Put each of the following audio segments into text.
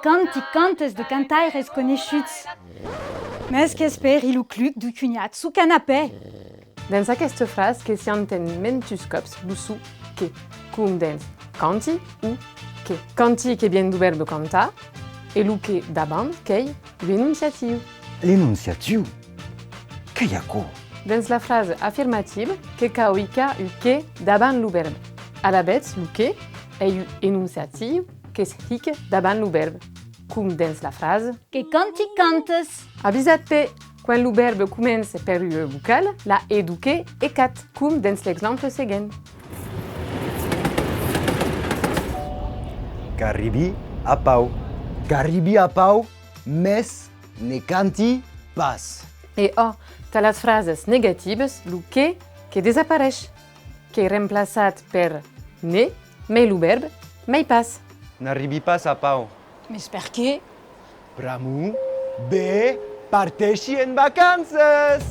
cantes de cantaires conechuts. Mes qu'esper il ou cluc du cugnat sous canapé. Dans aquesta frase que s'entén mentus cops busu que, cum dens canti ou que. Canti que vient du verbe cantar, et lu que d'abans qu'ei l'enunciatiu. L'enunciatiu? Que y a quoi? Dans la phrase affirmative, que cauica u que d'abans lu verbe. A la bête, lu que est u enunciatiu que s'hic d'abans lu verbe. Cum dans la phrase Que cantes. avisat-te, quan lu verbe comença per u vocal, la eduque e cat, cum dans l'exemple següent. Qu'arribi a pau. Qu'arribi a pau, mes ne canti pas. Et t'as les phrases négatives, lu que desapareix, que est remplaçat per ne, mais le verbe, mais pas. N'arribi pas a pau. Mais per què? Pramu, bé, parteixi en vacances.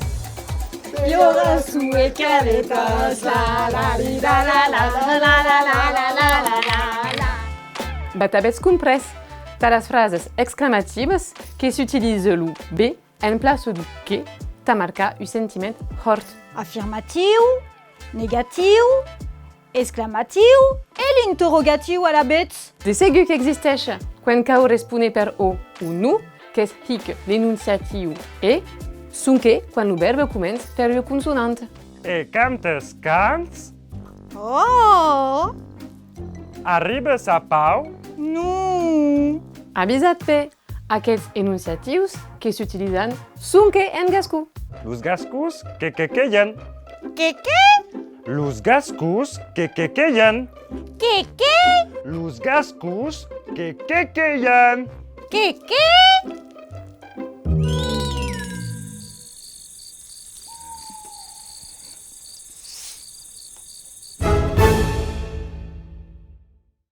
Llora su e caretas, la la li la la la la la la la la la la la. Bah t'avais compris. T'as les phrases exclamatives que s'utilisent le B en place du que, t'as marqué un sentiment fort. Affirmatiu, négatiu, exclamatiu et l'interrogatiu à la bête. De segur qu'existeix, quan cau respone per o ou nu, que és hic l'enunciatiu e, sunque quan le verbe comença per una consonante. E cantes cants, Oh! arribes a pau, Non! Avisat-te, aquests enunciatius que s'utilitzen sunque en gascú. los gascus que queien. Que què? Los gascus que queien. Que què? Los gascus que queien. Que què?